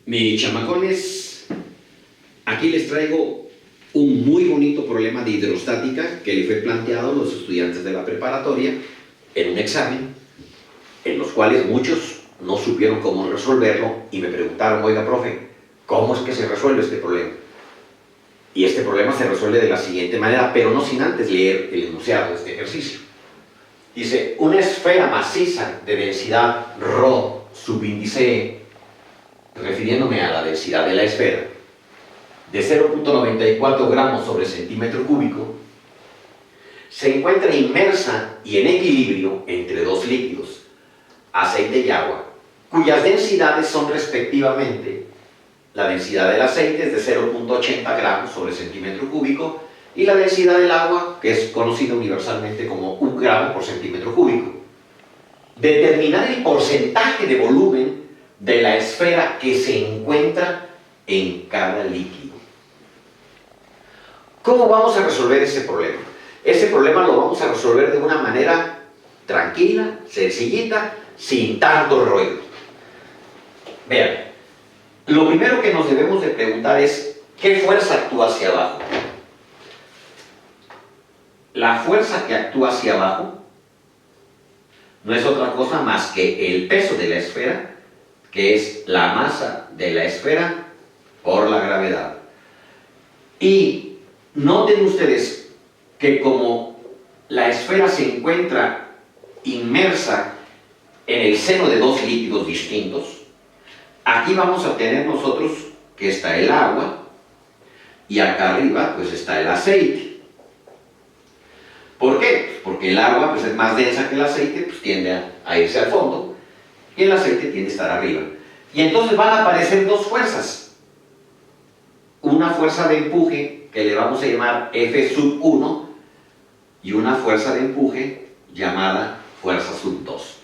Mis chamacones, aquí les traigo un muy bonito problema de hidrostática que le fue planteado a los estudiantes de la preparatoria en un examen, en los cuales muchos no supieron cómo resolverlo y me preguntaron: oiga, profe, ¿cómo es que se resuelve este problema? Y este problema se resuelve de la siguiente manera, pero no sin antes leer el enunciado de este ejercicio. Dice: una esfera maciza de densidad ρ subíndice E, refiriéndome a la densidad de la esfera, de 0.94 gramos sobre centímetro cúbico, se encuentra inmersa y en equilibrio entre dos líquidos, aceite y agua, cuyas densidades son respectivamente: la densidad del aceite es de 0.80 gramos sobre centímetro cúbico y la densidad del agua, que es conocida universalmente como 1 gramo por centímetro cúbico. Determinar el porcentaje de volumen de la esfera que se encuentra en cada líquido. ¿Cómo vamos a resolver ese problema? Ese problema lo vamos a resolver de una manera tranquila, sencillita, sin tanto rollo. Vean, lo primero que nos debemos de preguntar es: ¿qué fuerza actúa hacia abajo? La fuerza que actúa hacia abajo no es otra cosa más que el peso de la esfera, que es la masa de la esfera por la gravedad. Y noten ustedes que como la esfera se encuentra inmersa en el seno de dos líquidos distintos, aquí vamos a tener nosotros que está el agua y acá arriba pues está el aceite. ¿Por qué? Pues porque el agua pues es más densa que el aceite, pues tiende a irse al fondo, y el aceite tiende a estar arriba. Y entonces van a aparecer dos fuerzas. Una fuerza de empuje que le vamos a llamar F sub 1 y una fuerza de empuje llamada fuerza sub 2.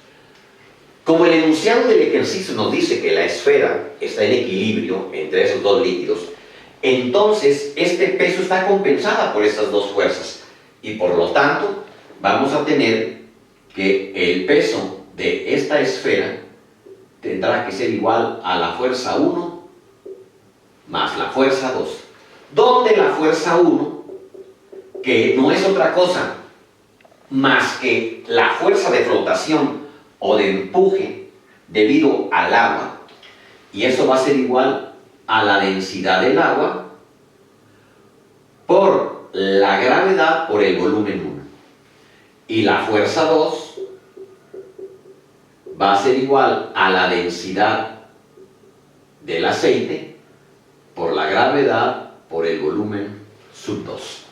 Como el enunciado del ejercicio nos dice que la esfera está en equilibrio entre esos dos líquidos, entonces este peso está compensada por estas dos fuerzas y por lo tanto vamos a tener que el peso de esta esfera tendrá que ser igual a la fuerza 1 más la fuerza 2, donde la fuerza 1, que no es otra cosa más que la fuerza de flotación o de empuje debido al agua, y eso va a ser igual a la densidad del agua por la gravedad por el volumen 1, y la fuerza 2 va a ser igual a la densidad del aceite por la gravedad por el volumen sub 2.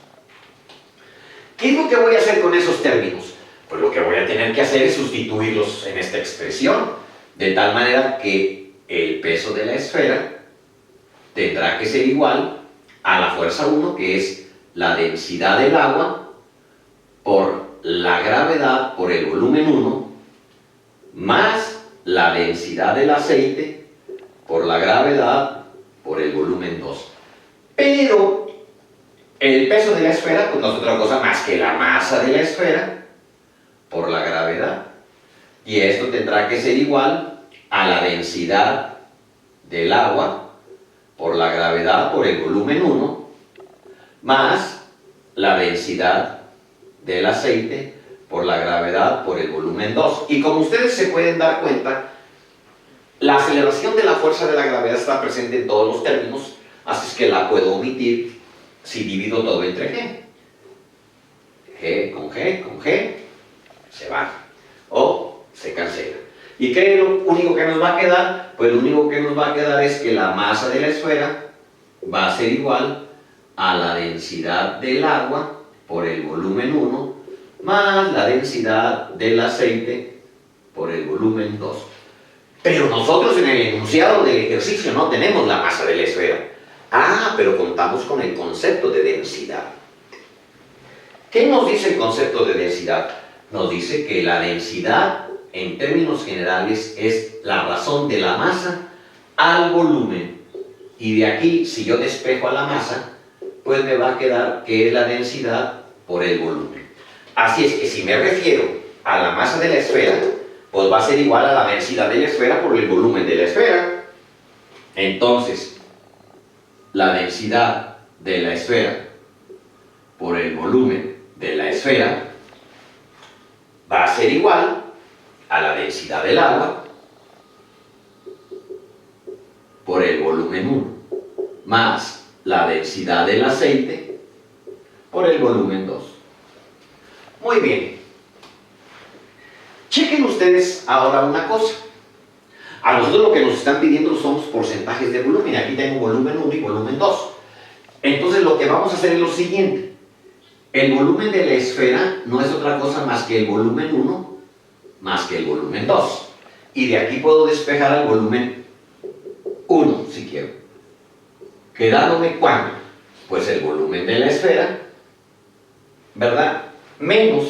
¿Qué es lo que voy a hacer con esos términos? Pues lo que voy a tener que hacer es sustituirlos en esta expresión, de tal manera que el peso de la esfera tendrá que ser igual a la fuerza 1, que es la densidad del agua por la gravedad por el volumen 1, más la densidad del aceite por la gravedad por el volumen 2. Pero el peso de la esfera pues no es otra cosa más que la masa de la esfera por la gravedad, y esto tendrá que ser igual a la densidad del agua por la gravedad por el volumen 1 más la densidad del aceite por la gravedad por el volumen 2. Y como ustedes se pueden dar cuenta, la aceleración de la fuerza de la gravedad está presente en todos los términos, así es que la puedo omitir si divido todo entre G. G con G con G se van o se cancela. ¿Y qué es lo único que nos va a quedar? Pues lo único que nos va a quedar es que la masa de la esfera va a ser igual a la densidad del agua por el volumen 1 más la densidad del aceite por el volumen 2. Pero nosotros en el enunciado del ejercicio no tenemos la masa de la esfera. Pero contamos con el concepto de densidad. ¿Qué nos dice el concepto de densidad? Nos dice que la densidad, en términos generales, es la razón de la masa al volumen. Y de aquí, si yo despejo a la masa, pues me va a quedar que es la densidad por el volumen. Así es que si me refiero a la masa de la esfera, pues va a ser igual a la densidad de la esfera por el volumen de la esfera. Entonces, Entonces, la densidad de la esfera por el volumen de la esfera va a ser igual a la densidad del agua por el volumen 1, más la densidad del aceite por el volumen 2. Muy bien. Chequen ustedes ahora una cosa. A nosotros lo que nos están pidiendo son los porcentajes de volumen. Aquí tengo volumen 1 y volumen 2. Entonces lo que vamos a hacer es lo siguiente. El volumen de la esfera no es otra cosa más que el volumen 1 más que el volumen 2. Y de aquí puedo despejar al volumen 1 si quiero. Quedándome ¿cuánto? Pues el volumen de la esfera, ¿verdad? Menos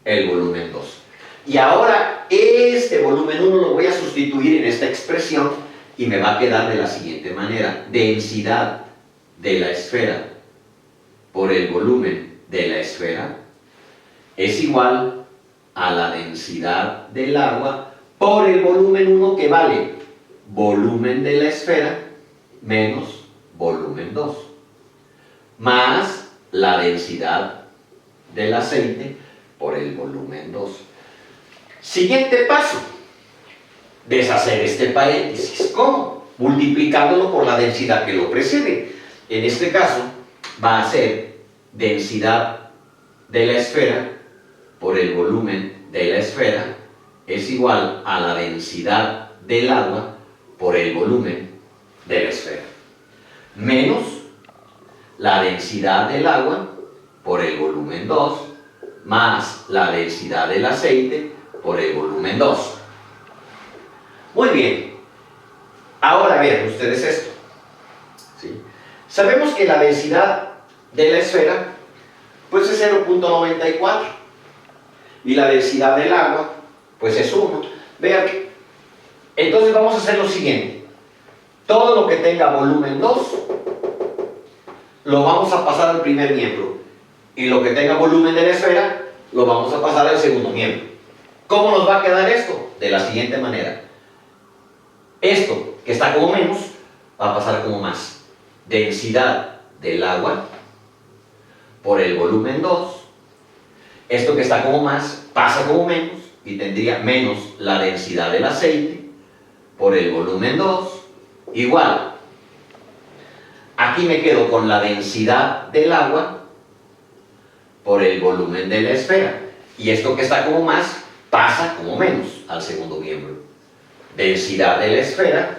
el volumen 2. Y ahora este volumen 1 lo voy a sustituir en esta expresión y me va a quedar de la siguiente manera. Densidad de la esfera por el volumen de la esfera es igual a la densidad del agua por el volumen 1, que vale volumen de la esfera menos volumen 2, más la densidad del aceite por el volumen 2. Siguiente paso, deshacer este paréntesis. ¿Cómo? Multiplicándolo por la densidad que lo precede. En este caso va a ser densidad de la esfera por el volumen de la esfera es igual a la densidad del agua por el volumen de la esfera, menos la densidad del agua por el volumen 2, más la densidad del aceite por el volumen 2. Muy bien. Ahora vean ustedes esto. ¿Sí? Sabemos que la densidad de la esfera pues es 0.94 y la densidad del agua pues es 1. Vean, entonces vamos a hacer lo siguiente. Todo lo que tenga volumen 2 lo vamos a pasar al primer miembro, y lo que tenga volumen de la esfera lo vamos a pasar al segundo miembro. ¿Cómo nos va a quedar esto? De la siguiente manera. Esto que está como menos va a pasar como más. Densidad del agua por el volumen 2. Esto que está como más pasa como menos y tendría menos la densidad del aceite por el volumen 2 igual. Aquí me quedo con la densidad del agua por el volumen de la esfera. Y esto que está como más pasa como menos al segundo miembro. Densidad de la esfera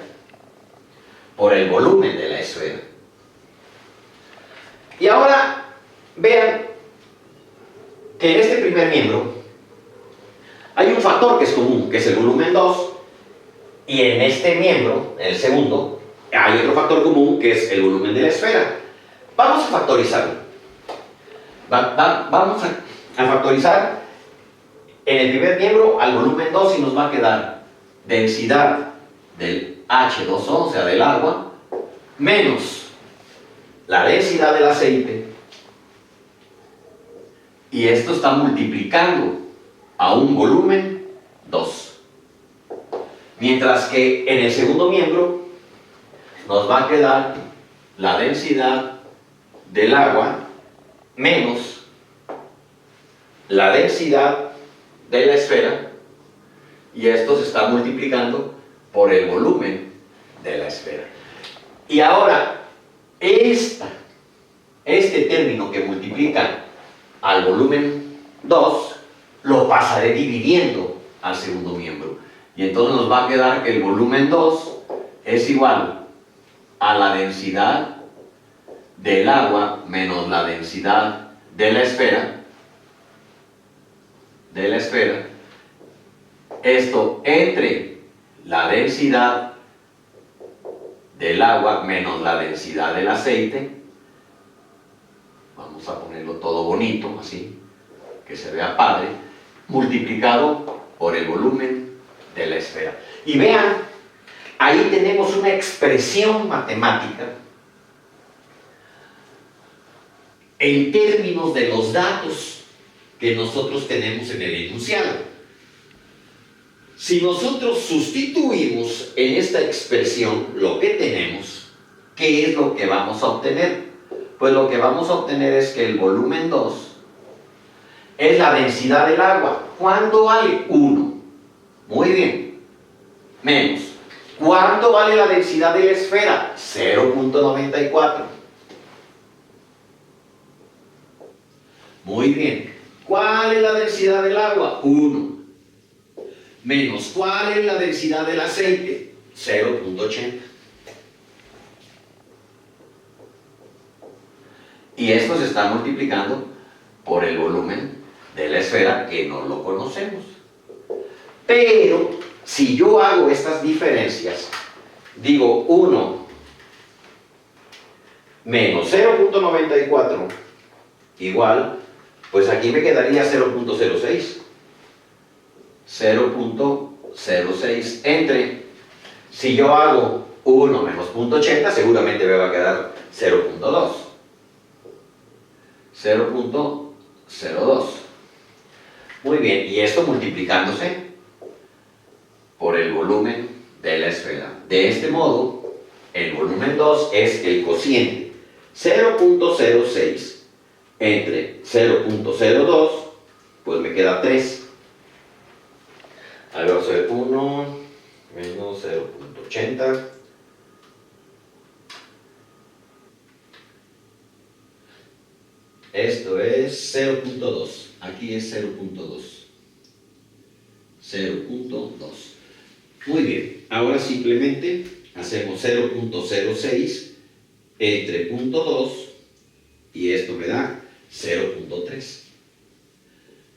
por el volumen de la esfera. Y ahora vean que en este primer miembro hay un factor que es común, que es el volumen 2, y en este miembro, en el segundo, hay otro factor común que es el volumen de la esfera. Vamos a factorizarlo. Vamos a factorizar en el primer miembro al volumen 2 y nos va a quedar densidad del H2O, o sea del agua, menos la densidad del aceite, y esto está multiplicando a un volumen 2. Mientras que en el segundo miembro nos va a quedar la densidad del agua menos la densidad de la esfera, y esto se está multiplicando por el volumen de la esfera. Y ahora, este término que multiplica al volumen 2, lo pasaré dividiendo al segundo miembro. Y entonces nos va a quedar que el volumen 2 es igual a la densidad del agua menos la densidad de la esfera. Esto entre la densidad del agua menos la densidad del aceite. Vamos a ponerlo todo bonito, así, que se vea padre, multiplicado por el volumen de la esfera. Y vean, ahí tenemos una expresión matemática en términos de los datos que nosotros tenemos en el enunciado. Si nosotros sustituimos en esta expresión lo que tenemos, ¿qué es lo que vamos a obtener? Pues lo que vamos a obtener es que el volumen 2 es la densidad del agua. ¿Cuánto vale? 1. Muy bien. Menos. ¿Cuánto vale la densidad de la esfera? 0.94. Muy bien. ¿Cuál es la densidad del agua? 1. Menos, ¿cuál es la densidad del aceite? 0.80. Y esto se está multiplicando por el volumen de la esfera, que no lo conocemos. Pero, si yo hago estas diferencias, digo 1 menos 0.94 igual, pues aquí me quedaría 0.06. 0.06 entre, si yo hago 1 menos 0.80, seguramente me va a quedar 0.2. 0.02. Muy bien, y esto multiplicándose por el volumen de la esfera. De este modo, el volumen 2 es el cociente 0.06 entre 0.02, pues me queda 3. Ahora vamos a ver 1 menos 0.80. Esto es 0.2. Aquí es 0.2. 0.2. Muy bien. Ahora simplemente hacemos 0.06 entre 0.2 y esto me da 0.3.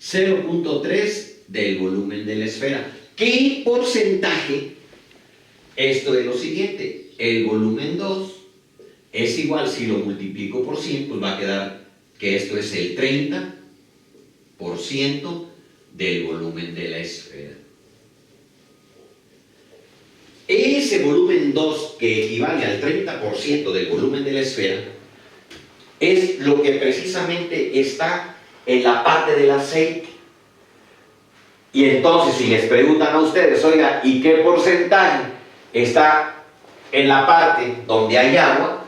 0.3 del volumen de la esfera. ¿Qué porcentaje? Esto es lo siguiente. El volumen 2 es igual, si lo multiplico por 100, pues va a quedar que esto es el 30% del volumen de la esfera. Ese volumen 2, que equivale al 30% del volumen de la esfera, es lo que precisamente está en la parte del aceite. Y entonces, si les preguntan a ustedes, oiga, ¿y qué porcentaje está en la parte donde hay agua?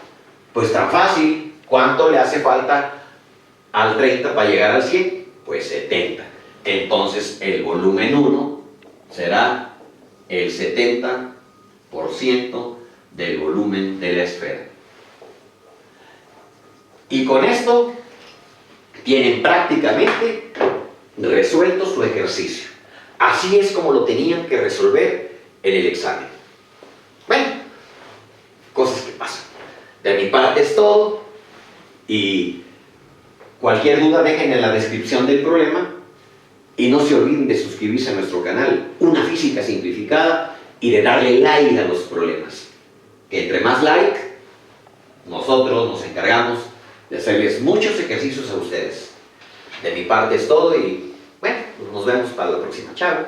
Pues tan fácil. ¿Cuánto le hace falta al 30 para llegar al 100? Pues 70. Entonces el volumen 1 será el 70% del volumen de la esfera. Y con esto tienen prácticamente resuelto su ejercicio. Así es como lo tenían que resolver en el examen. Bueno, cosas que pasan. De mi parte es todo, y cualquier duda dejen en la descripción del problema, y no se olviden de suscribirse a nuestro canal Una Física Simplificada y de darle like a los problemas, que entre más like, nosotros nos encargamos de hacerles muchos ejercicios a ustedes. De mi parte es todo, y bueno, nos vemos para la próxima. Chao.